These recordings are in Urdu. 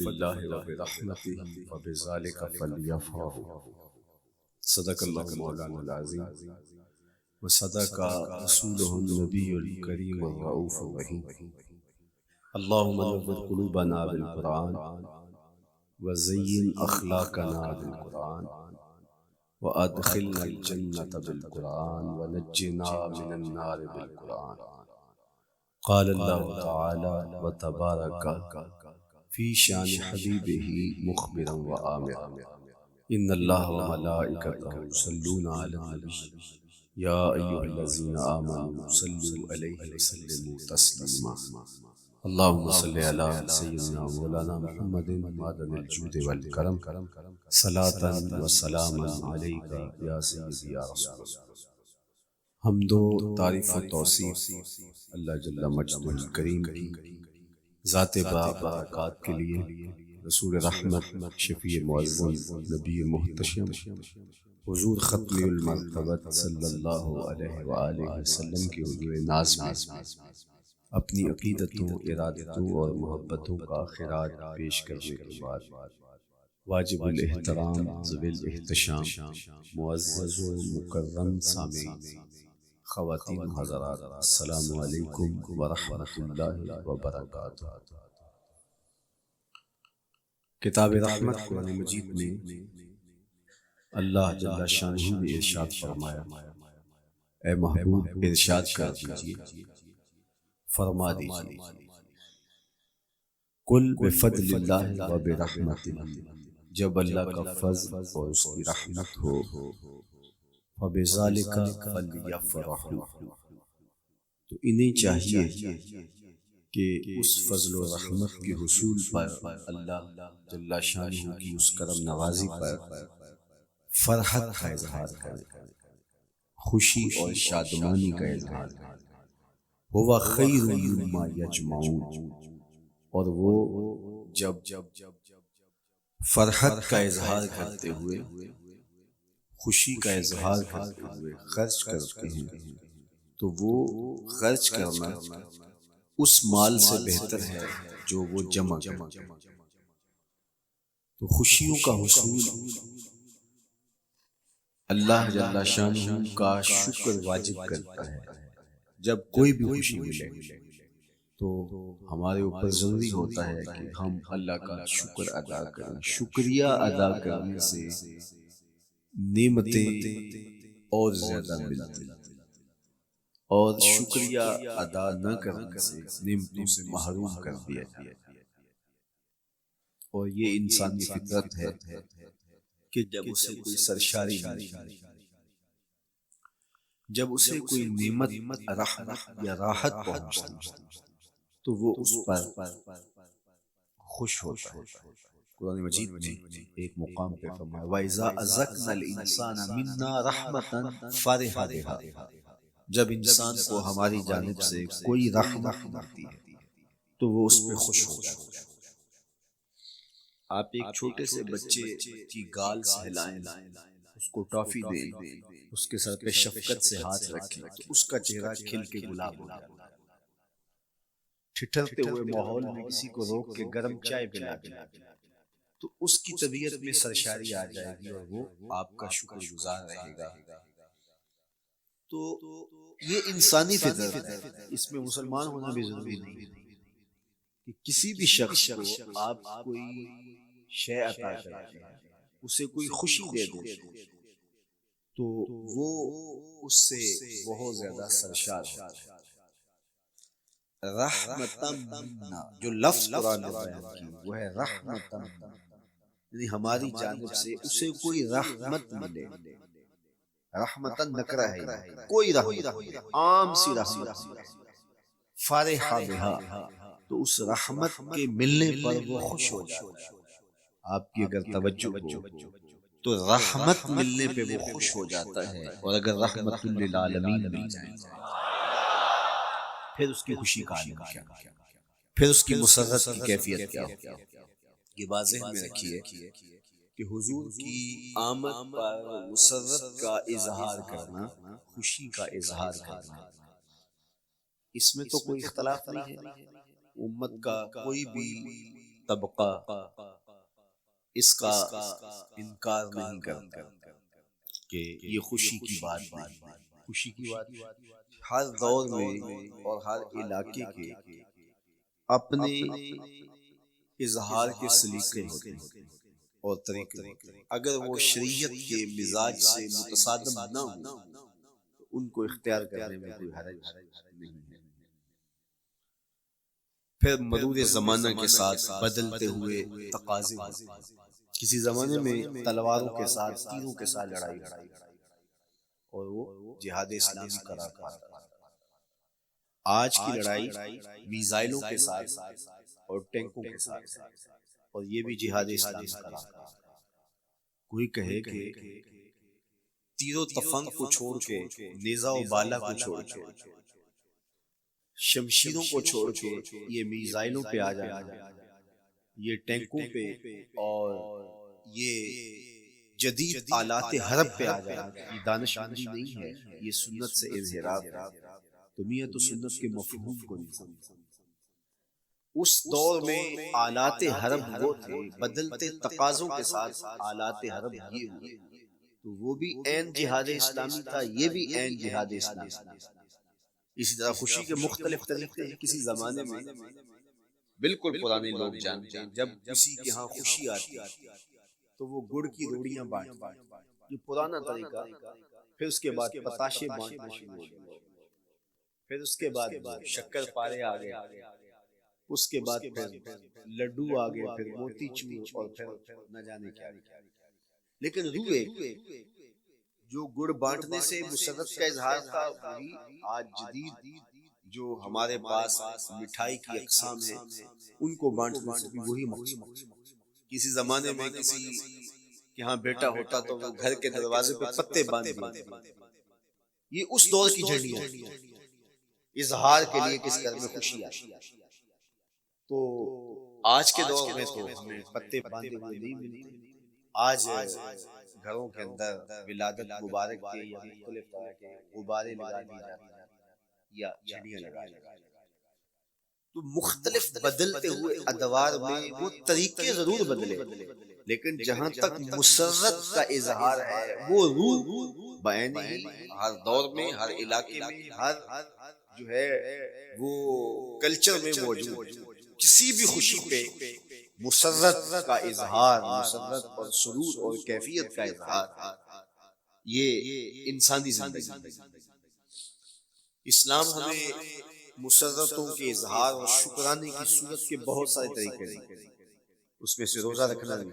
بفضل اللہ وبرحمتہ فبذلک فلیفرحوا صدق اللہ مولانا العظیم وصدق رسولہ النبی الکریم الرؤوف الرحیم اللہم نور قلوبنا بالقرآن وزین اخلاقنا بالقرآن وادخلنا الجنة بالقرآن ونجنا من النار بالقرآن قال اللہ تعالی وتبارک فی شان حبیبہ مخبرا وآمرا ان اللہ وملائکتہ یصلون علی النبی یا ایھا الذین آمنوا صلوا علیہ وسلموا تسلیما اللہم صل علی سیدنا مولانا محمد معدن الجود والکرم صلاۃ و سلاما علیک یا سیدی یا رسول اللہ۔ حمد و تعریف و توصیف اللہ جل مجدہ الکریم کی ذات برکات کے لیے، رسول رحمت شفیع معظم نبی محتشم حضور ختم المرتبت صلی اللہ علیہ وآلہ وسلم کے حضور ناز میں اپنی عقیدتوں، ارادتوں اور محبتوں کا خراج پیش کرنے کے بعد واجب الاحترام ذوی الاحتشام معزز و مکرم سامعین، خواتین و حضرات، السلام علیکم ورحمۃ اللہ وبرکاتہ۔ کتاب رحمت قرآن مجید میں اللہ جل شانہ نے ارشاد فرمایا، اے محبوب ارشاد کر دیجئے، فرما دیجئے، قل بفضل اللہ وبرحمتہ، جب اللہ کا فضل اور اس کی رحمت ہو، فبذالک فلیفرحوا، تو انہیں چاہیے کہ اس فضل و رحمت کے حصول پر، اللہ جل شانہ کی اس کرم نوازی پر فرحت کا اظہار کریں، خوشی اور شادمانی کا اظہار کریں۔ هو خیر مما یجمعون، اور وہ جب فرحت کا اظہار کرتے ہوئے، خوشی کا اظہار کرتے ہوئے خرچ کرتے ہیں، تو وہ خرچ کرنا اس مال سے بہتر ہے جو وہ جمع کرتے ہیں۔ تو خوشیوں کا حصول اللہ جل شانہ کا شکر واجب کرتا ہے۔ جب کوئی بھی خوشی ملے تو ہمارے اوپر ضروری ہوتا ہے کہ ہم اللہ کا شکر ادا کریں۔ شکریہ ادا کرنے سے نعمتیں اور زیادہ ملتی ہیں، اور شکریہ ادا نہ کرنے سے نعمتوں سے محروم کر دیا جاتا ہے۔ اور یہ انسانی فطرت ہے کہ جب اسے کوئی سرشاری ملے، جب اسے کوئی نعمت، رحمت یا راحت پہنچتی تو وہ اس پر خوش ہوتا ہے۔ قرآن مجید میں ایک مقام پہ فرمایا وَإِذَا أَذَقْنَا الْإِنسَانَ مِنَّا رَحْمَةً فَرِحَ بِهَا، جب انسان کو ہماری جانب سے کوئی رحمت ملتی ہے تو وہ اس پہ خوش ہو جاتا ہے۔ آپ ایک چھوٹے سے بچے کی گال سہلائیں، اس کو ٹافی دیں، اس کے سر پہ شفقت سے ہاتھ رکھیں تو اس کا چہرہ کھل کے گلاب ہو جاتا ہے۔ ٹھٹھرتے ہوئے ماحول میں کسی کو روک کے گرم چائے پلا دیں تو اس کی طبیعت میں سرشاری آ جائے گی اور وہ آپ کا شکر گزار رہے گا۔ تو یہ انسانی فطرت ہے، اس میں مسلمان ہونا بھی ضروری نہیں ہے کہ کسی بھی شخص کو آپ کوئی شے عطا کرتے ہیں، اسے کوئی خوشی دے دیتے ہیں تو وہ اس سے بہت زیادہ سرشار ہوتا ہے۔ رحمتم منا، جو لفظ قرآن نے بیان کی وہ ہے رحمتم، یعنی ہماری جانب سے اسے کوئی رحمت ملے۔ رحمتن نکرہ ہے، کوئی رحمت، عام سی رحمت، فرح بہا، تو اس رحمت کے ملنے پر وہ خوش ہو جاتا ہے۔ آپ کی اگر توجہ ہو تو رحمت ملنے پہ وہ خوش ہو جاتا ہے، اور اگر رحمت للعالمین مل جائے پھر اس کی خوشی کا عالم کیا، پھر اس کی مسرت کی کیفیت کیا ہوگی۔ یہ بات ذہن میں رکھیے کہ حضور کی آمد پر مسرت کا اظہار کرنا، خوشی کا اظہار کرنا، اس میں تو کوئی اختلاف نہیں ہے۔ امت کا کوئی بھی طبقہ اس کا انکار نہیں کرتا کہ یہ خوشی کی بات نہیں. خوشی کی بات ہر دور میں اور ہر علاقے کے اپنے اظہار کے سلیقے ہوتے ہیں اور طریقے ہوتے ہیں. اگر وہ شریعت کے مزاج سے متصادم نہ ہو تو ان کو اختیار کرنے میں کوئی حرج نہیں ہے. پھر مرور زمانہ کے ساتھ بدلتے ہوئے تقاضے ہوتے ہیں. کسی زمانے میں تلواروں کے ساتھ تیروں کے ساتھ لڑائی اور وہ جہاد اسلامی قرار پاتا. آج کی لڑائی میزائلوں کے ساتھ اور ٹینکوں کے ساتھ اور یہ بھی جہاد اسلامی قرار پاتا. کوئی کہے کہ تیر و تفنگ کو چھوڑ کے نیزہ و بالا کو چھوڑ کے شمشیروں کو چھوڑ کے یہ میزائلوں پہ آ جانا، یہ ٹینکوں پہ اور یہ جدید آلات حرب پہ آ جانا یہ دانش مندی نہیں ہے، یہ سنت سے انحراف ہے. تم یہ تو سنت کے مفہوم کو نہیں سمجھتے. اس دور میں آلات حرب وہ تھے، بدلتے تقاضوں کے ساتھ آلات حرب یہ ہوئے، تو وہ بھی عین جہاد اسلامی تھا، یہ بھی عین جہاد اسلامی تھا. اسی طرح خوشی کے مختلف طریقے ہیں. کسی زمانے میں بالکل پرانے لوگ جانتے ہیں جب کسی کے ہاں خوشی آتی تو وہ گڑ کی روڑیاں بانٹتے، یہ پرانا طریقہ. پھر اس کے بعد پتاشے بانٹنا شروع ہو گئے، پھر اس کے بعد شکر پارے آ گئے، اس کے بعد پھر لڈو آ گئے، پھر موتی چور اور پھر نہ جانے کیا. لیکن روح ایک جو گڑ بانٹنے سے مسرت کا اظہار تھا وہی آج جدید جو ہمارے پاس مٹھائی کی اقسام ہیں ان کو بانٹنے سے بھی وہی مقصود. کسی زمانے میں کسی کے ہاں بیٹا ہوتا تو وہ گھر کے دروازے پہ پتے باندھ دیتے. یہ اس دور کی جھنڈیاں اظہار کے لیے کس گھر میں خوشی آئی. تو آج کے دور میں تو ہمیں پتے باندھے ہوئے نہیں ملتے. آج گھروں کے اندر ولادت مبارک کے یا مختلف طرح کے غبارے لگا دیے جاتے ہیں یا جھنڈیاں لگا دی جاتی. تو مختلف بدلتے ہوئے ادوار میں وہ طریقے ضرور بدلے، لیکن جہاں تک مسرت کا اظہار ہے وہ روح بعین ہی ہر دور میں، ہر علاقے میں، ہر جو ہے وہ کلچر میں موجود. کسی بھی خوشی پہ مسرت کا اظہار، مسرت اور سرور اور کیفیت کا اظہار یہ انسانی زندگی. اسلام ہمیں مسرتوں کے اظہار اور شکرانے کی صورت کے بہت سارے طریقے دیں. اس میں سے روزہ رکھنا بھی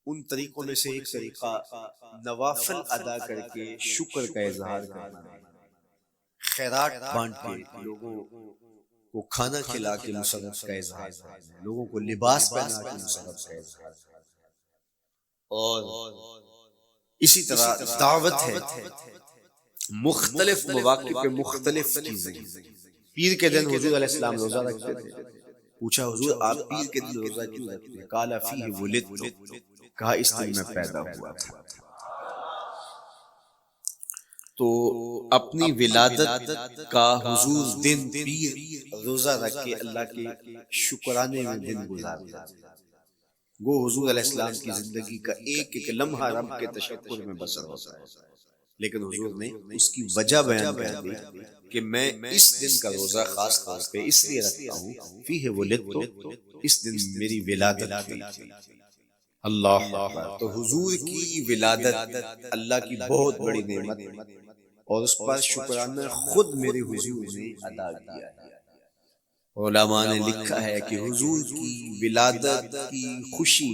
ان طریقوں میں سے ایک طریقہ نوافل ادا کر کے شکر کا اظہار کرنا، خیرات بانٹ کے لوگوں کو کھانا کھلا کے مسرت کا اظہار کرنا، لوگوں کو لباس پہنا کے مسرت کا اظہار کرنا. اور اسی طرح دعوت ہے مختلف مواقع پہ مختلف چیزیں. پیر کے دن حضور علیہ السلام روزہ رکھتے تھے. پوچھا حضور آپ پیر کے دن روزہ کیوں رکھتے ہیں؟ قال فیہ ولدت، کہا اس دن میں پیدا ہوا تھا. تو اپنی ولادت کا حضور دن پیر روزہ رکھ کے اللہ کے شکرانے میں دن گزارتا. وہ حضور علیہ السلام کی زندگی کا ایک ایک لمحہ رب کے تشکر میں بسر ہوتا ہے. لیکن حضور نے اس کی وجہ بیان کر دی کہ میں اس دن کا روزہ خاص طور پہ اس لیے رکھتا ہوں فیہ ولدت، اس دن میری ولادت ہوئی تھی. اللہ اکبر. تو حضور کی ولادت اللہ کی بہت بڑی نعمت اور اس پر شکرانہ خود میرے حضور نے ادا کیا ہے. علماء نے لکھا ہے کہ حضور کی ولادت کی خوشی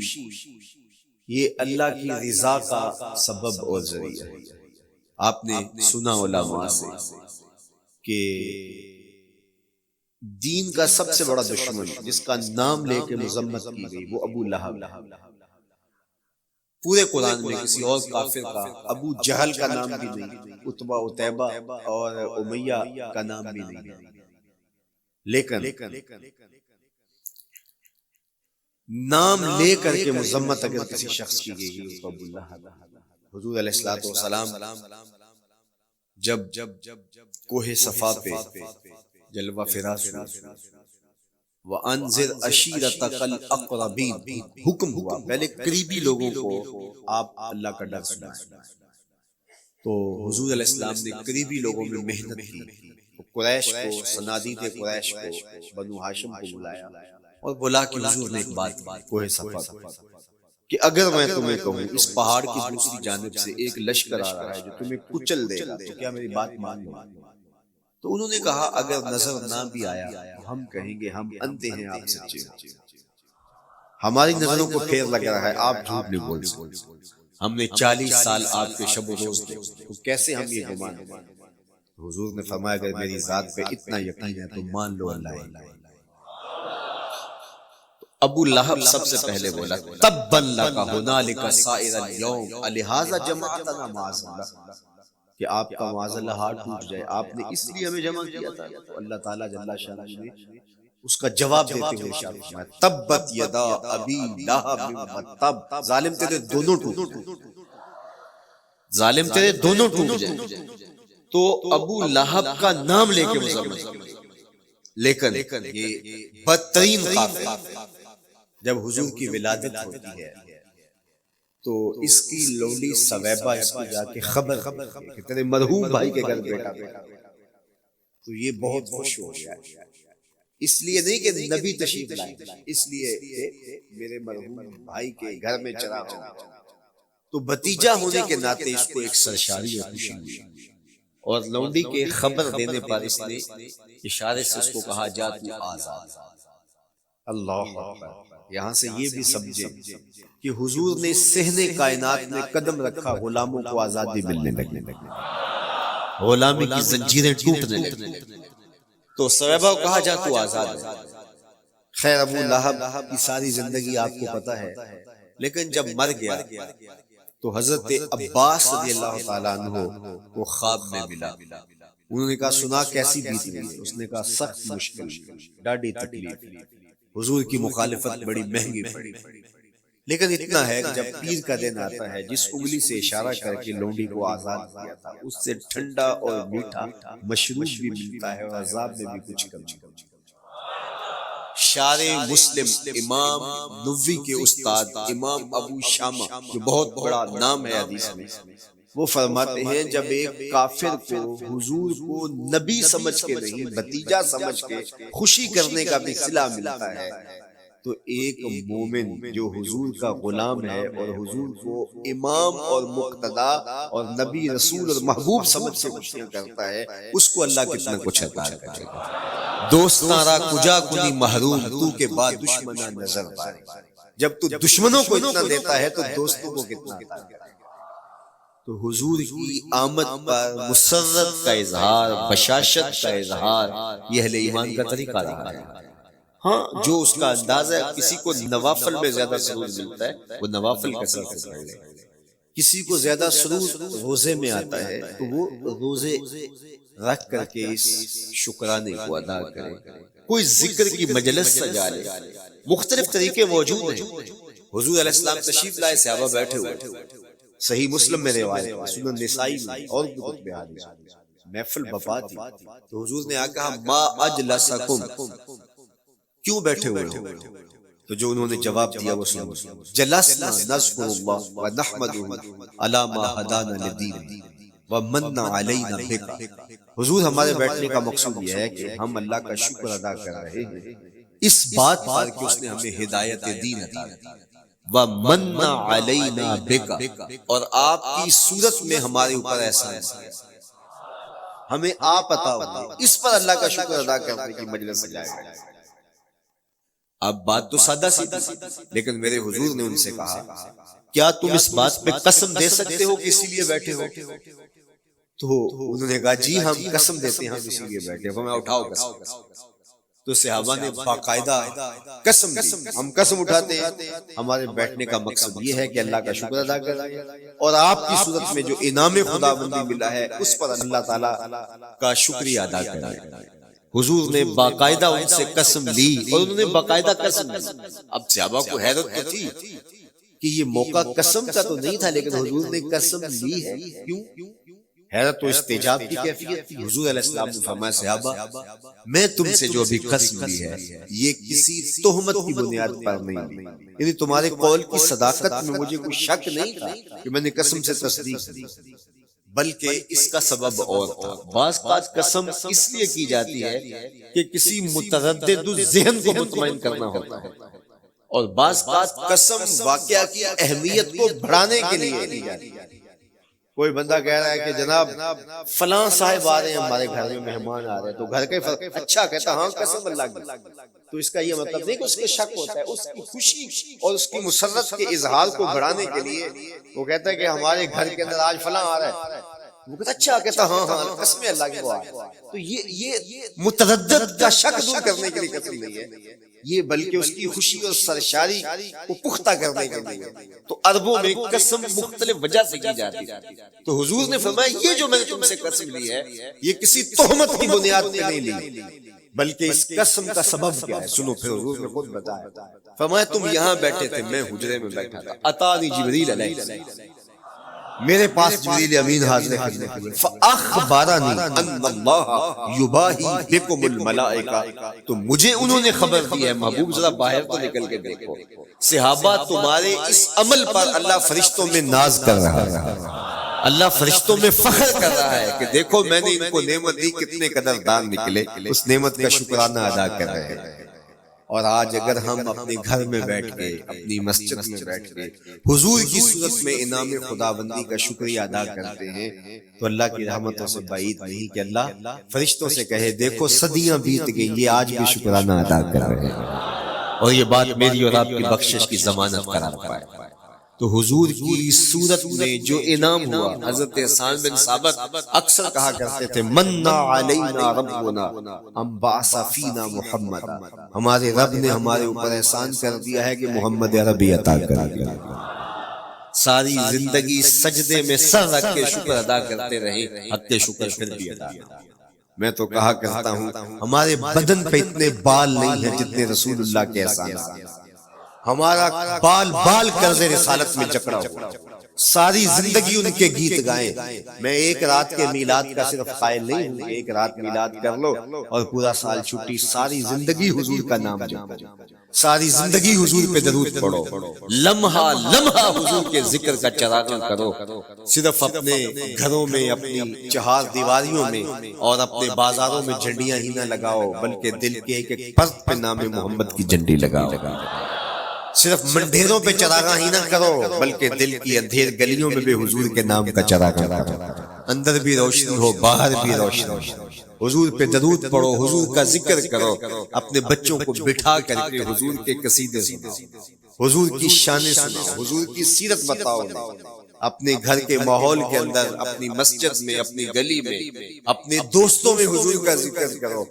یہ اللہ کی رضا کا سبب اور ذریعہ ہے. آپ نے سنا علماء سے کہ دین کا سب سے بڑا دشمن جس کا نام لے کے مذمت کی گئی وہ ابو لہب. پورے قرآن میں کسی اور کافر کا ابو جہل کا نام بھی نہیں، عتبہ عتیبہ اور امیہ کا نام بھی نہیں. لیکن نام لے کر کے مذمت اگر کسی شخص کی گئی تو ابو لہب. حضور علیہ الصلوۃ والسلام جب کوہ صفا پہ جلوہ فراز ہوئے وَأَنذِرْ عَشِيرَتَكَ الْأَقْرَبِينَ، حکم ہوا پہلے قریبی لوگوں کو آپ اللہ کا ڈر سنائیں۔ تو حضور علیہ السلام نے قریبی لوگوں میں محنت کی، تو قریش کو، صنادید قریش کو، بنو ہاشم کو بلایا اور بولا کہ حضور نے ایک بات کی کوہ صفا کہ اگر میں تمہیں کہوں اس پہاڑ کی دوسری جانب سے ایک لشکر آ رہا ہے جو تمہیں کچل دے گا تو کیا میری بات مان لو؟ تو انہوں نے کہا اگر نظر نہ بھی آیا ہم کہیں گے ہم اندھے ہیں، آپ سچے ہو، ہماری نظروں کو پھیر لگ رہا ہے، آپ جھوٹ نہیں بول سکتے، ہم نے 40 سال آپ کے شب و روز دیکھے، تو کیسے ہم یہ گمان کریں؟ حضور نے فرمایا اگر میری ذات پہ اتنا یقین ہے تو مان لو اللہ ہے۔ ابو لہب سب سے پہلے بولا تبا لک ھنالک سائر اليوم الہذا جمعتنا معاذ اللہ، کہ آپ کا معاذ اللہ ہاتھ ٹوٹ جائے، آپ نے اس لیے ہمیں جمع کیا تھا۔ تو اللہ تعالیٰ جل شانہ نے اس کا جواب دیتے ہوئے ارشاد فرمایا تبت یدا ابی لہب وتب، ظالم تیرے دونوں ٹوٹ، ظالم تیرے دونوں ٹوٹ جائیں۔ تو ابو لہب کا نام لے کے مذمت، لیکن یہ بدترین کافر جب حضور کی ولادت ہوتی ہے تو اس کی لولی سویبہ اس کو جا کے خبر کہ تیرے مرحوم بھائی کے گھر بیٹا بیٹا، تو یہ بہت خوش ہو گیا، اس لیے نہیں کہ نبی تشریف لائے، اس لیے کہ میرے مرحوم بھائی کے گھر میں چلا ہوں، تو بھتیجا ہونے کے ناطے اس کو ایک سرشاری اور خوشی ہوئی، اور لونڈی کے خبر دینے پر اس نے اشارے سے اس کو کہا جا تو آزاد۔ اللہ اکبر، یہاں سے یہ بھی سمجھے کہ حضور نے صحن کائنات میں قدم رکھا، غلاموں کو آزادی ملنے لگی، غلامی کی زنجیریں ٹوٹنے لگی، تو صحابہ کو کہا جا تو آزاد ہے۔ خیر ابو لہب کی ساری زندگی آپ کو پتہ ہے، لیکن جب مر گیا تو حضرت عباس رضی اللہ تعالیٰ عنہ کو خواب میں ملا، انہوں نے کہا سنا کیسی بیت گئی؟ اس نے کہا سخت مشکل، ڈاڈی تکلیف، حضور کی مخالفت بڑی مہنگی پڑی، لیکن اتنا ہے کہ جب پیر کا دن آتا ہے جس انگلی سے اشارہ کر کے لونڈی کو آزاد کیا تھا اس سے ٹھنڈا اور میٹھا مشروب بھی ملتا ہے اور عذاب میں بھی کچھ کم نہیں۔ شارع مسلم امام نووی کے استاد امام ابو شامہ جو بہت بڑا نام ہے حدیث میں، وہ فرماتے ہیں جب ایک کافر کو حضور کو نبی سمجھ کے نہیں بھتیجا سمجھ کے خوشی کرنے کا بھی صلہ ملتا ہے، تو ایک مومن جو حضور کا غلام ہے اور حضور کو امام اور مقتدا اور نبی رسول اور محبوب سمجھ سے خوشیاں کرتا ہے، اس کو اللہ کتنا کچھ عطا کرے گا۔ دوستاں کجا کنی محروم تو کے بعد دشمناں نظر پائے، جب تو دشمنوں کو اتنا دیتا ہے تو دوستوں کو کتنا عطا کرے گا۔ تو حضور کی آمد پر مسرت کا اظہار، بشاشت کا اظہار، یہ اہل ایمان کا طریقہ رہا ہے۔ ہاں جو اس کا انداز ہے، کسی کو نوافل میں زیادہ سرور ملتا ہے وہ نوافل کثرت سے پڑھ لے، کسی کو زیادہ سرور روزے میں آتا ہے تو وہ روزے رکھ کر کے اس شکرانے کو ادا کرے، کوئی ذکر کی مجلس سجا لے، مختلف طریقے موجود ہیں۔ حضور علیہ السلام تشریف لائے، صحابہ بیٹھے ہوئے، صحیح مسلم میں روایت ہے، سنن نسائی میں اور کتب حدیث محفل بپا تھی، تو حضور نے آ کہا ما اجلسکم، کیوں بیٹھے ہوئے ہو؟ تو جو انہوں نے جواب دیا وہ سنو، جلسنا نذکر اللہ ونحمدہ علی ما ہدانا للدین ومن علینا بک، حضور ہمارے بیٹھنے کا مقصود یہ ہے کہ ہم اللہ کا شکر ادا کر رہے ہیں اس بات پر کہ اس نے ہمیں ہدایت دین عطا کی، ومن علینا بک، اور آپ کی صورت میں ہمارے اوپر احسان کیا، ہمیں آپ عطا ہوئے، اس پر اللہ کا شکر ادا کرنے کی مجلس سجائے گا۔ اب بات تو سادہ سی تھی، لیکن میرے حضور نے ان سے کہا کیا تم اس بات پہ قسم دے سکتے ہو کہ اسی لیے بیٹھے ہو؟ تو انہوں نے کہا جی ہم قسم دیتے ہیں ہم اسی لیے بیٹھے ہیں۔ میں اٹھاؤ قسم، تو صحابہ نے باقاعدہ قسم دی، ہم قسم اٹھاتے ہیں ہمارے بیٹھنے کا مقصد یہ ہے کہ اللہ کا شکر ادا کریں اور آپ کی صورت میں جو انعام خداوندی ملا ہے اس پر اللہ تعالیٰ کا شکریہ ادا کریں۔ حضور نے باقاعدہ ان سے قسم لی اور انہوں نے باقاعدہ قسم لی۔ اب صحابہ کو حیرت تو تھی کہ یہ موقع قسم کا تو نہیں تھا، لیکن حضور نے قسم لی ہے، کیوں؟ حیرت و استعجاب کی کیفیت تھی۔ حضور علیہ السلام نے فرمایا صحابہ میں تم سے جو ابھی قسم لی ہے یہ کسی تہمت کی بنیاد پر نہیں لی، یعنی تمہارے قول کی صداقت میں مجھے کوئی شک نہیں تھا کہ میں نے قسم سے تصدیق کی، بلکہ اس کا سبب اور تھا۔ بعض اوقات قسم اس لیے کی جاتی ہے کہ کسی متردد ذہن کو مطمئن کرنا ہوتا ہے، اور بعض اوقات قسم واقعہ کی اہمیت کو بڑھانے کے لیے کی جاتی ہے۔ کوئی بندہ کہہ رہا ہے کہ جناب فلاں صاحب آ رہے ہیں ہمارے گھر میں، مہمان آ رہے ہیں، تو گھر کے اچھا کہتا ہاں قسم اللہ کی، تو اس کا یہ مطلب نہیں کہ اس کے شک ہوتا ہے، اس کی خوشی اور اس کی مسرت کے اظہار کو بڑھانے کے لیے وہ کہتا ہے کہ ہمارے گھر کے اندر آج فلاں آ رہا ہے، وہ کہتا اچھا کہتا ہاں ہاں قسم اللہ کی وہ آ رہا ہے۔ تو یہ متردد کا شک دور کرنے کے لیے قسم نہیں ہے، یہ بلکہ اس کی خوشی اور سرشاری کو پختہ کرنے کے لیے۔ تو عربوں میں قسم مختلف وجہ سے کی جاتی ہے، تو حضور نے فرمایا یہ جو میں نے تم سے قسم لی ہے یہ کسی تہمت کی بنیاد پہ نہیں لی، بلکہ اس قسم کا سبب کیا ہے سنو۔ پھر حضور نے خود بتایا، فرمایا تم یہاں بیٹھے تھے، میں حجرے میں بیٹھا تھا، اتانی جبریل علیہ السلام، میرے پاس جبریل امین حاضر خدمت ہوئے، فاخبرنی ان اللہ یباہی بکم الملائکہ، تو مجھے انہوں نے خبر دی ہے، محبوب ذرا باہر تو نکل کے دیکھو، صحابہ تمہارے اس عمل پر اللہ فرشتوں میں ناز کر رہا ہے، اللہ فرشتوں میں فخر کر رہا ہے کہ دیکھو میں نے ان کو نعمت دی، کتنے قدردان نکلے، اس نعمت کا شکرانہ ادا کر رہے ہیں۔ اور آج اگر ہم اپنے گھر میں بیٹھ کے، اپنی مسجد میں بیٹھ کے حضور کی صورت میں انعام خداوندی کا شکریہ ادا کرتے ہیں تو اللہ کی رحمتوں سے بعید نہیں کہ اللہ فرشتوں سے کہے دیکھو صدیاں بیت گئی، یہ آج بھی شکرانہ ادا کر رہے ہیں، اور یہ بات میری اور آپ کی بخشش کی ضمانت قرار پائے۔ تو حضور کی صورت میں جو انعام ہوا، حضرت حسان بن ثابت اکثر کہا کرتے تھے منّا علینا ربنا ام بعث فینا محمد، ہمارے رب نے ہمارے اوپر احسان کر دیا ہے کہ محمد عربی عطا کر دیا۔ ساری زندگی سجدے میں سر رکھ کے شکر ادا کرتے رہے، حق شکر پھر بھی ادا کرتے۔ میں تو کہا کرتا ہوں ہمارے بدن پہ اتنے بال نہیں ہیں جتنے رسول اللہ کے احسان، ہمارا بال بال قرض رسالت میں جکڑا ہوا، ساری زندگی ان کے گیت گائیں۔ میں ایک رات کے میلاد کا صرف قائل نہیں ہوں، ایک رات میلاد کر لو اور پورا سال چھٹی، ساری زندگی حضور کا نام جپو، ساری زندگی حضور پہ درود پڑھو، لمحہ لمحہ حضور کے ذکر کا چراغاں کرو، صرف اپنے گھروں میں، اپنی چہار دیواریوں میں اور اپنے بازاروں میں جھنڈیاں ہی نہ لگاؤ، بلکہ دل کے ایک ایک پرت پہ نام محمد کی جھنڈی لگاؤ۔ صرف منڈیروں پہ چراغاں ہی نہ کرو، بلکہ دل کی اندھیر گلیوں میں بھی حضور کے نام کا چراغاں کرو، اندر بھی روشنی ہو باہر بھی روشنی ہو، حضور پہ درود پڑھو، حضور کا ذکر کرو، اپنے بچوں کو بٹھا کر کے حضور کے قصیدے سناؤ، حضور کی شانیں سناؤ، حضور کی سیرت بتاؤ، اپنے گھر کے ماحول کے اندر، اپنی مسجد میں، اپنی گلی میں، اپنے دوستوں میں حضور کا ذکر کرو۔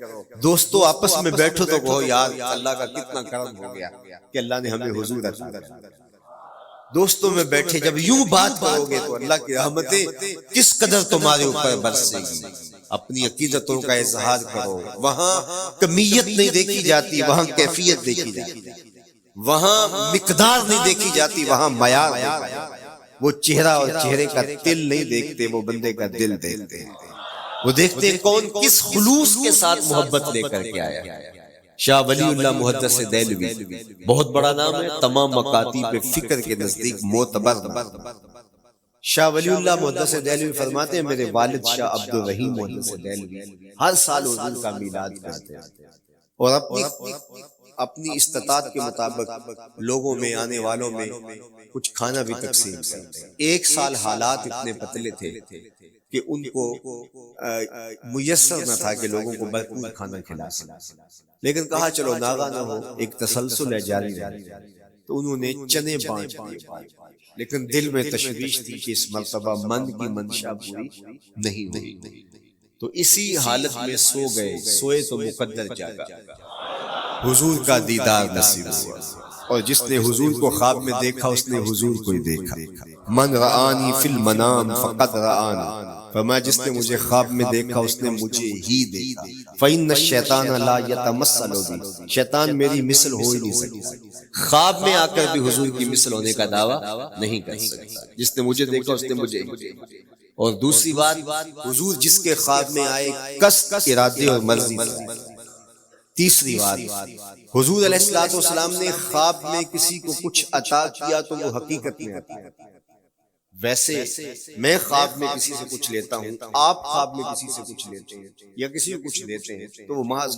دوستوں آپس میں بیٹھو تو کہو یار اللہ کا کتنا کرم ہو گیا کہ اللہ نے ہمیں حضور عطا کیا۔ دوستوں میں بیٹھے جب یوں بات کرو گے تو اللہ کی رحمتیں کس قدر تمہارے اوپر برسے گی۔ اپنی عقیدتوں کا اظہار کرو، وہاں کمیت نہیں دیکھی جاتی، وہاں کیفیت دیکھی جاتی، وہاں مقدار نہیں دیکھی جاتی، وہاں معیار دیکھا جاتا۔ وہ چہرہ اور چہرے کا تل نہیں دیکھتے، وہ بندے کا دل دیکھتے ہیں، وہ دیکھتے ہیں کون کس خلوص کے ساتھ محبت لے کر کے آیا۔ شاہ ولی اللہ محدث دہلوی بہت بڑا نام ہے، تمام مکاتیب فکر کے نزدیک معتبر نام۔ شاہ ولی اللہ محدث دہلوی فرماتے ہیں میرے والد شاہ عبد الرحیم محدث دہلوی ہر سال حضور کا میلاد کرتے ہیں اور اپنی استطاعت کے مطابق لوگوں میں، آنے والوں میں کچھ کھانا بھی تقسیم کرتے ہیں۔ ایک سال حالات اتنے پتلے تھے کہ ان کو میسر نہ تھا کہ لوگوں کو بھرپور کھانا کھلا سکے، لیکن کہا چلو ناغہ نہ ہو، ایک تسلسل ہے جاری رہے، تو انہوں نے چنے بانٹ دیے، لیکن دل میں تشویش تھی کہ اس مرتبہ من کی منشا پوری نہیں ہوئی، تو اسی حالت میں سو گئے، سوئے تو مقدر جاگا، حضور کا دیدار نصیب ہوا، اور جس نے حضور کو خواب میں دیکھا اس نے حضور کو ہی دیکھا۔ من رآنی فی المنام فقد رآنی، فرمایا جس نے مجھے خواب میں دیکھا اس نے مجھے ہی دیکھا۔ فإن الشیطان لا یتمثل بی، شیطان میری مثل ہو ہی نہیں سکتا، خواب میں آ کر بھی حضور کی مثل ہونے کا دعویٰ نہیں کر سکتا، جس نے مجھے دیکھا اس نے مجھے ہی دیکھا۔ اور دوسری بات حضور جس کے خواب میں آئے قصد ارادے اور مرضی سے۔ تیسری بات حضور علیہ الصلوۃ والسلام نے خواب میں کسی کو کچھ عطا کیا تو وہ حقیقت میں عطا ہے۔ ویسے میں خواب میں کسی سے کچھ لیتا ہوں، آپ خواب میں کسی سے کچھ لیتے ہیں یا کسی کو کچھ لیتے ہیں تو وہ محض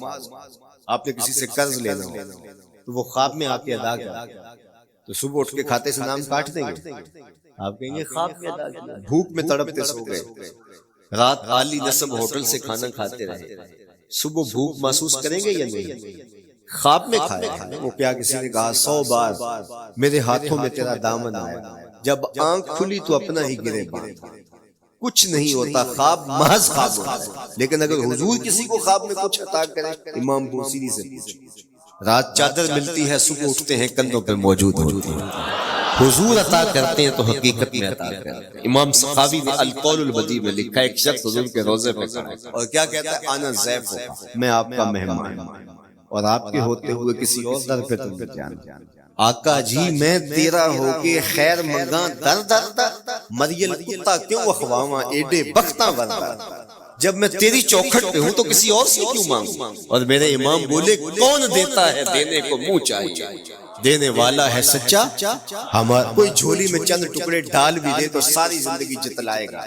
آپ نے کسی سے قرض لینا ہو تو وہ خواب میں آ کے ادا کر تو صبح اٹھ کے کھاتے سے نام کاٹ دیں گے؟ آپ کہیں گے خواب میں ادا کیا، بھوک میں تڑپتے سو گئے، رات عالی نسب ہوٹل سے کھانا کھاتے رہے، صبح بھوک محسوس کریں گے یا نہیں؟ خواب میں کھایا وہ کیا کسی نے کہا 100 بار میرے ہاتھوں میں تیرا دامن آیا، جب آنکھ کھلی تو اپنا ہی گرے بار، کچھ نہیں ہوتا، خواب محض خواب ہوتا ہے۔ لیکن اگر حضور کسی کو خواب میں کچھ عطا کرے، امام بوصیری سے پوچھیں، رات چادر ملتی ہے، صبح اٹھتے ہیں کندھوں پہ موجود ہوتی ہے۔ حضور عطا کرتے ہیں تو حقیقت میں عطا کرتے ہیں۔ امام سخاوی نے القول البدیع میں لکھا ہے، ایک شخص حضور کے روضے پہ کھڑا ہے اور کیا کہتا ہے، انا ضیف، میں آپ کا مہمان ہوں اور آپ کے ہوتے ہوئے کسی اور در پہ تم جانا۔ آقا جی میں تیرا ہو کے خیر منگاں در در در، مریل کتا کیوں اخواواں ایڈے بختاں وردہ، جب میں تیری چوکھٹ پہ ہوں تو کسی اور سے کیوں مانگوں؟ اور میرے امام بولے، کون دیتا ہے دینے کو منہ چاہیے، دینے والا ہے سچا، ہمارا کوئی جھولی میں چند ٹکڑے ڈال بھی دے تو ساری زندگی جتلائے گا۔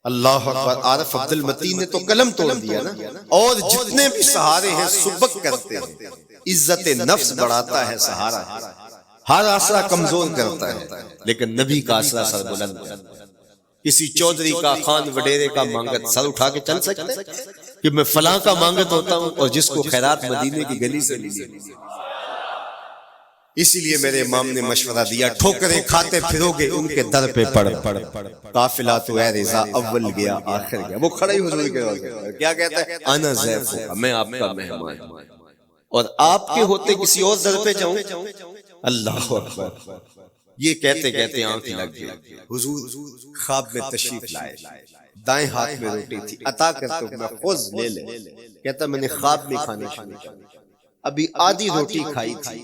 اللہ اکبر۔ عارف عبد المتین نے تو قلم توڑ دیا نا، اور جتنے بھی سہارے ہیں سبک کرتے ہیں، عزت نفس بڑھاتا ہے سہارا، ہر آسرا کمزور کرتا ہے، لیکن نبی کا آسرا سر بلند ہے۔ کسی چودھری کا، خان وڈیرے کا مانگت سر اٹھا کے چل سکتے کہ میں فلاں کا مانگت ہوتا ہوں اور جس کو خیرات مدینے کی گلی سے ملی۔ اسی لیے میرے امام نے مشورہ دیا، ٹھوکریں کھاتے پھرو گے ان کے در پہ پڑ، قافلہ تو اے رضا اول گیا آخر گیا۔ وہ کھڑا ہی حضور کے روضے، کیا کہتا ہے، انا ضیف، میں آپ کا مہمان ہوں اور آپ کے ہوتے کسی اور در پہ جاؤں۔ اللہ اکبر۔ یہ کہتے کہتے آنکھ لگ گئی۔ حضور خواب میں تشریف لائے، دائیں ہاتھ میں روٹی تھی، عطا کرتے ہوئے خذ لے لے، کہتا میں نے خواب میں کھانے شروع کیا، ابھی آدھی روٹی کھائی تھی،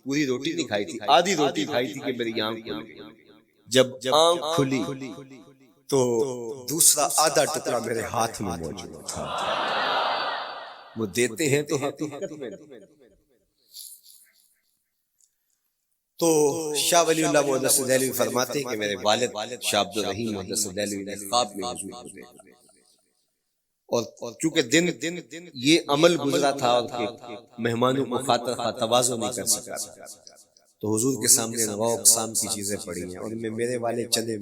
پوری روٹی نہیں کھائی تھی، آدھی روٹی کھائی تھی کہ میری آنکھ کھل گئی، جب آنکھ کھلی تو دوسرا آدھا ٹکڑا میرے ہاتھ میں موجود تھا۔ وہ دیتے ہیں تو حقیقت میں۔ تو شاہ ولی اللہ محدث دہلوی فرماتے ہیں کہ میرے والد شاہ عبد الرحیم محدث دہلوی نے خواب میں حضور کو دیکھا، اور چونکہ دن یہ عمل گزرا تھا اور کہ مہمانوں کو خاطر خواہ تواضع نہیں کر سکا تھا، تو حضور کے سامنے نوا اقسام کی چیزیں پڑی ہیں اور ان میں میرے والے چنے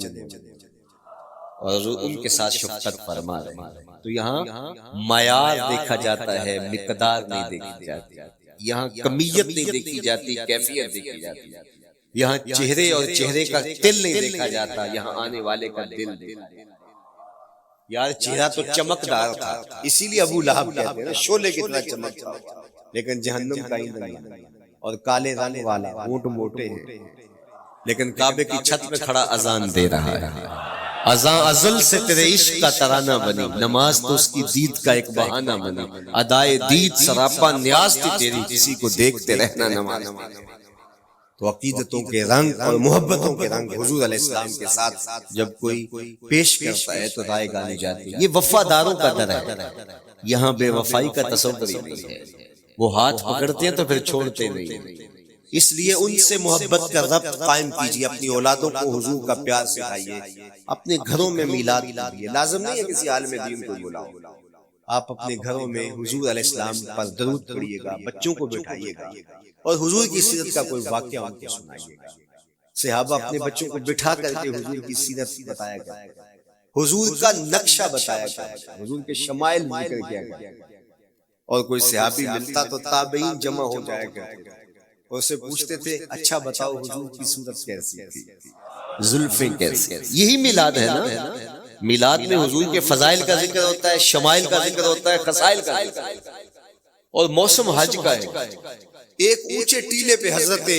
اور حضور ان کے ساتھ شفقت فرما رہے ہیں۔ تو یہاں معیار دیکھا جاتا ہے، مقدار نہیں دیکھی جاتی، یہاں کمیت نہیں دیکھی جاتی، کیفیت دیکھی جاتی ہے۔ یہاں چہرے اور چہرے کا دل نہیں دیکھا جاتا، یہاں آنے والے کا دل دیکھا جاتا۔ یار چہرہ تو چمکدار تھا، اسی لیے ابو لہب کہتے ہیں شعلے کی طرح چمکتا تھا، لیکن جہنم کا ایندھن اور کالے رنگ والا، ہونٹ موٹے ہیں، لیکن کعبے کی چھت پہ کھڑا اذان دے رہا ہے۔ اذان ازل سے تیرے عشق کا ترانہ بنی، نماز تو اس کی دید کا ایک بہانہ بنی، ادائے دید سراپا نیاز تھی تیری، کسی کو دیکھتے رہنا نماز۔ تو عقیدتوں کے رنگ اور محبتوں کے رنگ حضور علیہ السلام کے ساتھ جب کوئی پیش کرتا ہے تو رائے گانی جاتی ہے۔ یہ وفاداروں کا در ہے، یہاں بے وفائی کا تصور ہی نہیں ہے۔ وہ ہاتھ پکڑتے ہیں تو پھر چھوڑتے نہیں، اس لیے ان سے محبت کا ربط قائم کیجیے، اپنی اولادوں کو حضور کا پیار سکھائیے، اپنے گھروں میں میلاد کیجیے۔ لازم نہیں ہے کسی عالم دین کو بلاؤ، آپ اپنے گھروں میں حضور علیہ السلام پر درود پڑھیے گا، بچوں کو بٹھائیے گا اور حضور کی سیرت کا کوئی واقعہ ان کو سنائیے گا۔ صحابہ اپنے بچوں کو بٹھا کر کے حضور کی سیرت بتایا کرتے تھے، حضور کا نقشہ بتایا کرتے تھے، حضور کے شمائل ذکر کیا کرتے تھے، اور کوئی صحابی ملتا تو تابعین جمع ہو جایا کرتے تھے اور اسے پوچھتے تھے اچھا بتاؤ حضور کی صورت کیسی تھی، زلفیں کیسی؟ یہی میلاد ہے نا۔ میلاد میں حضور کے فضائل کا ذکر ہوتا ہے، شمائل کا ذکر ہوتا ہے، خصائل کا ذکر ہوتا ہے، اور موسم حج کا ہے۔ ایک اونچے ٹیلے پہ حضرت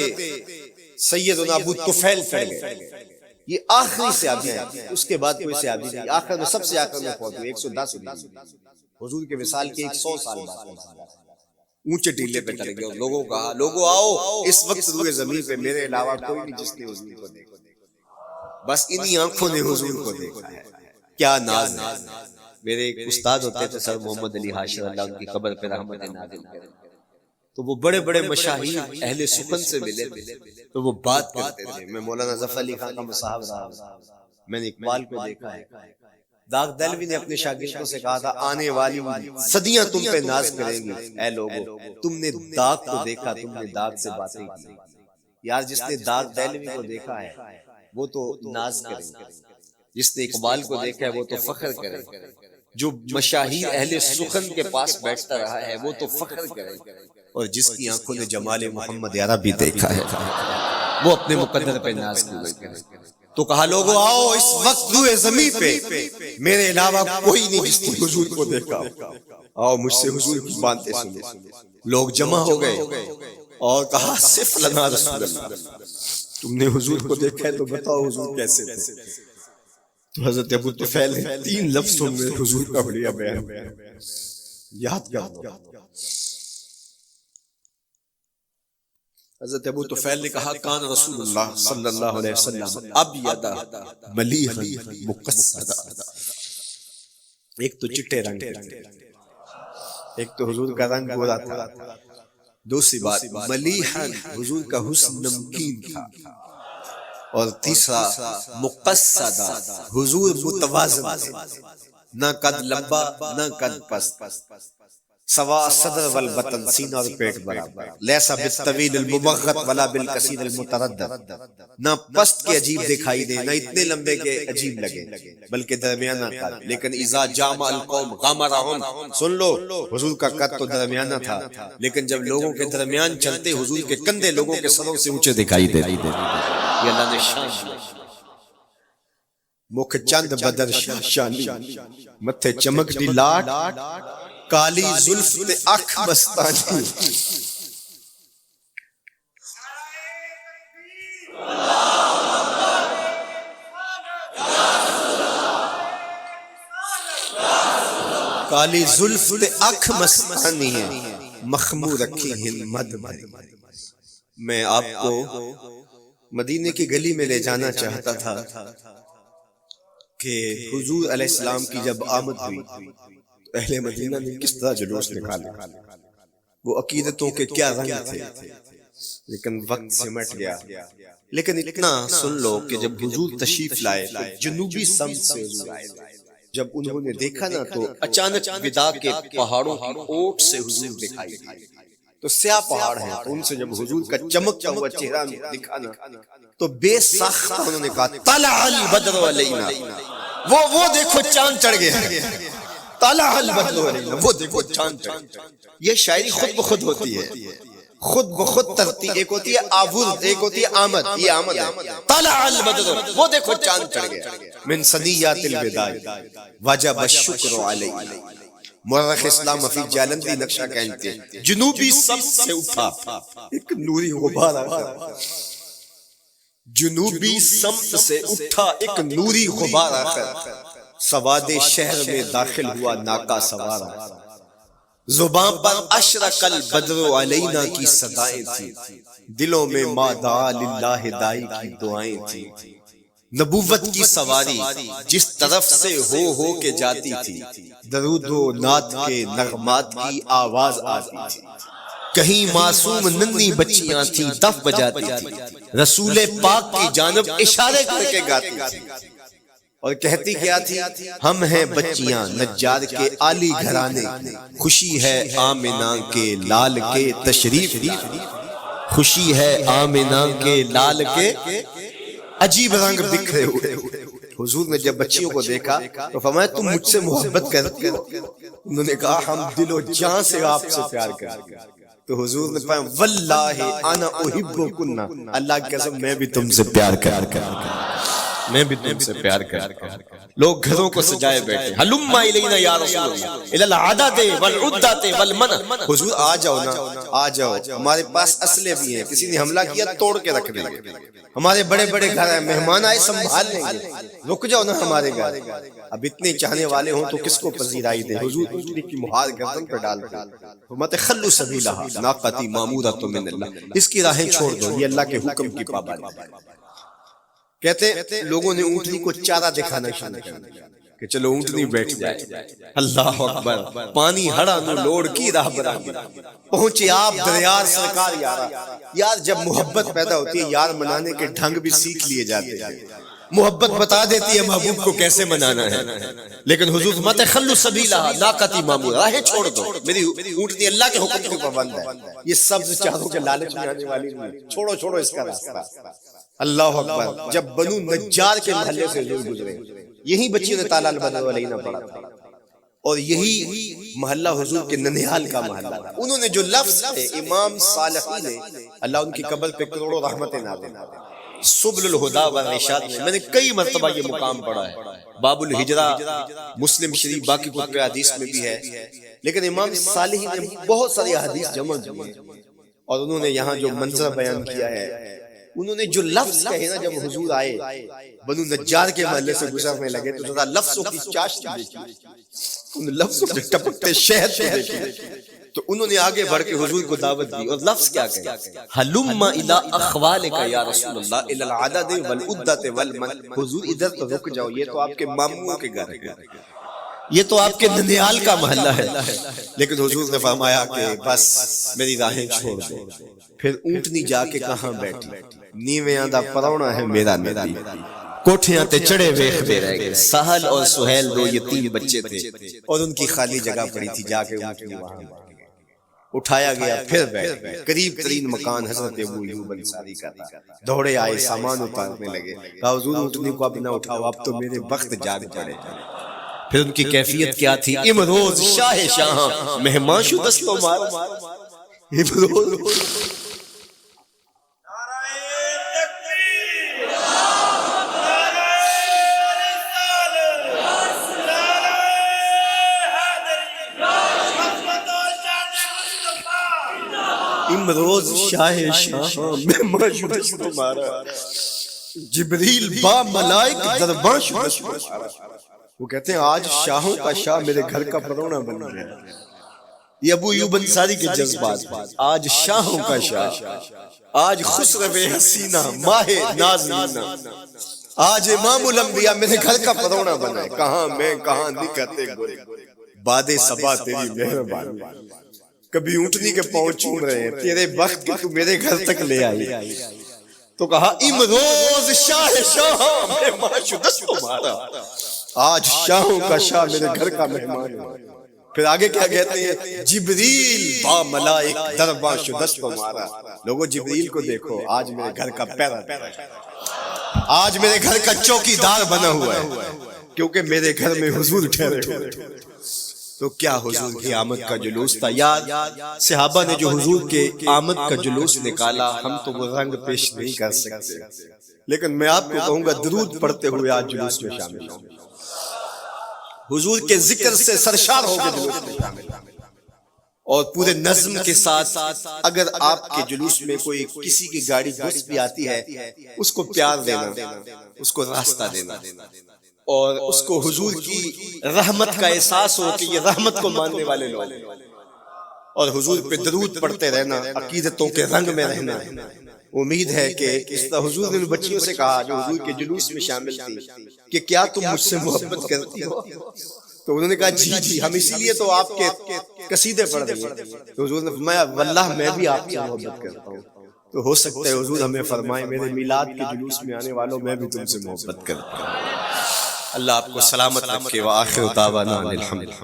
سیدنا ابو طفیل کھڑے گئے، یہ آخری صحابی ہیں، اس کے بعد کوئی صحابی نہیں، آخر میں سب سے آخر میں فوت ہوئے 110 حضور کے وصال کے 100 سال بعد اونچے ٹیلے پہ چڑھ گئے اور لوگوں کو کہا، لوگوں آؤ، اس وقت روئے زمین پہ میرے علاوہ کوئی نہیں جس نے حضور کو دیکھا۔ بس انہی آنکھوں نے حضور کو دیکھا ہے. کیا ناز ہے. میرے ایک استاد ہوتے تھے سر محمد علی حاشر، اللہ ان کی قبر پہ رحمت نازل کرے، تو وہ بڑے بڑے مشاہیر اہل سخن سے ملے تھے تو وہ بات کرتے تھے. میں مولانا ظفر علی خان کا مصاحب رہا ہوں، میں نے اقبال کو دیکھا ہے. داغ دہلوی نے اپنے شاگردوں سے کہا تھا آنے والی صدیاں تم پہ ناز کریں گی اے لوگو، تم نے داغ کو دیکھا، تم نے داغ سے باتیں کی. یار جس نے داغ دہلوی کو دیکھا ہے وہ تو ناز کرے، جس نے اقبال کو دیکھا ہے وہ تو فخر کرے، جو مشاہیر اہل سخن کے پاس بیٹھتا رہا ہے وہ تو فخر کرے، اور جس کی آنکھوں نے جمال محمد عربی دیکھا ہے وہ اپنے مقدر پہ ناز کرے. تو کہا لوگو آؤ اس وقت روئے زمین پہ میرے علاوہ کوئی نہیں جس نے حضور کو دیکھا، آؤ مجھ سے حضور کی باتیں سنو. لوگ جمع ہو گئے اور کہا صف لنا رسول اللہ، تم نے حضور کو دیکھا ہے تو بتاؤ حضور کیسے تھے. تو حضرت ابو طفیل نے 3 لفظوں میں حضور کا بڑھیا بیان یاد کر. حضرت ابو طفیل نے کہا کان رسول اللہ صلی اللہ علیہ وسلم ابیض ملیحا مقصدا. ایک تو چٹے رنگ تھے، ایک تو حضور کا رنگ گورا تھا، دوسری بات ملیحا حضور کا حسن نمکین تھا، اور تیسرا مقصدا حضور متوازن تھے، نہ قد لمبا نہ قد پست، سوا صدر والبطن سینہ اور پیٹ برابر، لیسا بالطویل المبغت ولا بالکثیر المتردد، نہ پست کے عجیب دکھائی دے نہ اتنے لمبے کے عجیب لگے بلکہ درمیانہ قد. لیکن اذا جامع القوم غمرهم، سن لو حضور کا قد تو درمیانہ تھا لیکن جب لوگوں کے درمیان چلتے حضور کے کندھے لوگوں کے سروں سے اونچے دکھائی دے. یہ اللہ نے شان مکھ چند بدر شانی، متھے چمک دی لاٹ، کالی زلف تے اکھ مستانی. کالی زلف تے اکھ مستانی ہے، مخمور رکھی ہند مد بھری. میں آپ کو مدینے کی گلی میں لے جانا چاہتا تھا کہ حضور علیہ السلام کی جب آمد ہوئی اہل مدینہ نے کس طرح جلوس نکالا، وہ عقیدتوں کے کیا رنگ تھے، لیکن وقت سمٹ گیا. لیکن اتنا سن لو کہ جب حضور تشریف لائے تو جنوبی سمت سے حضور آئے. جب انہوں نے دیکھا نا تو اچانک ودا کے پہاڑوں کی اوٹ سے حضور دکھائی دی. تو سیاہ پہاڑ ہیں تو ان سے جب حضور کا چمکتا ہوا چہرہ دکھا نا تو بے ساختہ انہوں نے کہا طلع البدر علینا، وہ دیکھو چاند چڑھ گیا، طلع البدر علینا، وہ دیکھو چاند چڑھ گیا. یہ شاعری خود بخود ہوتی ہے، خود بخود ترتیب، ایک ہوتی ہے آورد، ایک ہوتی ہے آمد. یہ آمد ہے. طلع البدر، وہ دیکھو چاند چڑھ گیا. من ثنیات الوداع وجب الشکر علیہ. مورخ اسلام حفیظ جالندی نقشہ کہتے ہیں جنوبی سمت سے اٹھا ایک نوری غبار آخر، جنوبی سمت سے اٹھا ایک نوری غبار آخر، سواد شہر میں داخل ہوا ناکا سوار آخر. زبان پر اشرق البدر علینا کی صدائیں تھی، دلوں میں ما دعا للہ دائی کی دعائیں تھی. نبوت کی سواری جس طرف سے ہو کے جاتی تھی، درود و نعت کے نغمات کی آواز آتی تھی. کہیں معصوم ننھی بچیاں تھیں دف بجاتی تھی، رسول پاک کی جانب اشارے کر کے گاتی تھی اور کہتی کیا تھی، ہم ہیں بچیاں نجار کے عالی گھرانے، خوشی ہے آمنہ کے لال کے تشریف کی، خوشی ہے آمنہ کے لال کے. عجیب رنگ بکھرے ہوئے. حضور نے جب بچیوں کو دیکھا تو فرمایا تم مجھ سے محبت کرتے ہو؟ انہوں نے کہا ہم دل و جان سے آپ سے پیار کرتے ہیں. تو حضور نے فرمایا واللہ انا احبکن، اللہ کی قسم میں بھی تم سے پیار کرتا ہوں، میں بھی تم سے پیار کرتا ہوں. لوگ گھروں کو سجائے بیٹھے ہلم الینا یا رسول اللہ الی العدد والعدۃ والمنع. حضور آ جاؤ نا، آ جاؤ، ہمارے پاس اسلحے بھی ہیں، کسی نے حملہ کیا توڑ کے رکھ دیں گے، ہمارے بڑے بڑے گھر ہیں، مہمان آئے سنبھال لیں گے، رک جاؤ نا ہمارے گھر. اب اتنے چاہنے والے ہوں تو کس کو پذیرائی دے. حضور کی مہار گردن پہ ڈال دے، فرماتے خلوا سبیلھا ناقتی مامورۃ من اللہ، اس کی راہیں چھوڑ دو، یہ اللہ کے حکم کی پابندی ہے. کہتے ہیں لوگوں نے اونٹنی کو چارہ دکھانا شروع کر دیا کہ چلو اونٹنی بیٹھ جائے. اللہ اکبر. پانی ہڑا نو لوڑ کی راہ برابر پہنچے آپ دریار سرکار یارا. یار جب محبت پیدا ہوتی ہے یار منانے کے ڈھنگ بھی سیکھ لیے جاتے ہیں. محبت بتا دیتی ہے محبوب کو کیسے منانا ہے. لیکن حضور فرماتے ہیں خلو سبیلہ ناقتی معمور، راہیں چھوڑ دو، میری اونٹنی اللہ کے حکم کے پابند ہے. یہ سبز چاروں کے لالچ میں آنے والی نہیں، چھوڑو چھوڑو اس کا راستہ. اللہ اکبر. جب بنو نجار کے محلے سے حضور گزرے، یہی بچیوں نے تالا البدر علینا پڑھا تھا، اور یہی محلہ حضور کے ننیال کا محلہ تھا. انہوں نے جو لفظ ہے امام صالحی نے، اللہ ان کی قبر پہ کروڑوں رحمتیں نازل کرے، سبل الہدا والرشاد میں نے کئی مرتبہ یہ مقام پڑھا ہے. باب الہجرہ مسلم شریف باقی کتب حدیث میں بھی ہے، لیکن امام صالحی نے بہت ساری حدیث جمع کی ہیں، اور انہوں نے یہاں جو منظر بیان کیا ہے، انہوں نے جو لفظ کہے نا جب حضور آئے بنو نجار کے محلے سے گزرنے لگے تو ذرا لفظوں کی چاشنی دیکھی، ان لفظوں سے ٹپکتے شہد کو دیکھی. تو انہوں نے آگے بڑھ کے حضور کو دعوت دی، اور لفظ کیا کہے؟ حلم الی اخوالک یا رسول اللہ الی العدد والعدت والمن. حضور ادھر تو رک جاؤ، یہ تو آپ کے ماموں کے گھر ہے، یہ تو آپ کے ننیال کا محلہ ہے. لیکن حضور نے فرمایا کہ بس میری راہیں چھوڑ دو. پھر اونٹنی جا کے کہاں بیٹھی؟ نیویاں دا پرونا ہے میرا نبی. کوٹھیاں تے چڑھے ویخ دے رہ گئے. سہل اور سہیل دو یتیم بچے تھے، اور ان کی خالی جگہ پڑی تھی. جا کے اونٹنی وہاں اٹھایا گیا، پھر بیٹھ گئے. قریب ترین مکان حضرت ابو ایوب انصاری کا تھا. دوڑے آئے، سامان اتارنے لگے. کہا حضور اونٹنی کو اب نہ اٹھاؤ، اب تو میرے وقت جاگ پڑے. پھر ان کی کیفیت کیا تھی؟ امروز شاہ شاہاں مہمان شو دستو مار. امروز امروز شاہ شاہاں مہمان شو دستو مارا. جبریل با ملائک دربان شو دستو مارا. وہ کہتے ہیں آج شاہوں کا شاہ میرے گھر کا پرونا بن گیا. یہ ابو ایوب انصاری کے جذبات. آج شاہوں کا شاہ، آج خسرو حسینہ ماہ نازنینہ، آج امام الانبیاء میرے گھر کا پرونا بنا ہے. کہاں میں کہاں نکتے گورے، باد صبا تیری مہربانی. کبھی اونٹنی کے پاؤں چوم رہے ہیں، تیرے وقت کے تو میرے گھر تک لے آئی. تو کہا امروز شاہ شاہاں مہمان شو دستو مارا. آج شاہوں کا شاہ میرے گھر کا مہمان ہے. پھر آگے کیا کہتے ہیں؟ جبریل با ملائک درباں شو دستو مارا. لوگوں جبریل کو دیکھو، آج میرے گھر کا پیرا ہے، آج میرے گھر کا چوکی دار بنا ہوا ہے، کیونکہ میرے گھر میں حضور ٹھہرے ہوئے. تو کیا حضور کی آمد کا جلوس تھا. یاد صحابہ نے جو حضور کے آمد کا جلوس نکالا، ہم تو وہ رنگ پیش نہیں کر سکتے، لیکن میں آپ کو کہوں گا درود پڑھتے ہوئے آج جلوس میں شامل ہوں. حضور کے ذکر سے سرشار ہو کے جلوس میں شامل ہوں، اور پورے نظم کے ساتھ. اگر آپ کے جلوس میں کوئی کسی کی گاڑی گھس بھی آتی ہے، اس کو پیار دینا، اس کو راستہ دینا، اور اس کو حضور کی رحمت کا احساس ہو کہ یہ رحمت کو ماننے والے لوگ، اور حضور پہ درود پڑھتے رہنا، عقیدتوں کے رنگ میں رہنا. امید ہے کہ اس طرح حضور نے بچیوں سے کہا جو حضور کے جلوس میں شامل تھی کہ کیا تم مجھ سے محبت کرتی ہو؟ تو انہوں نے کہا جی جی، ہم اسی لیے تو آپ کے قصیدے پڑھ رہے ہیں. تو حضور نے فرمایا واللہ میں بھی آپ سے محبت کرتا ہوں. تو ہو سکتا ہے حضور ہمیں فرمائے میرے میلاد کے جلوس میں آنے والوں میں بھی تم سے محبت کرتا ہوں. اللہ آپ کو سلامت رکھے. وآخر دعوانا الحمد.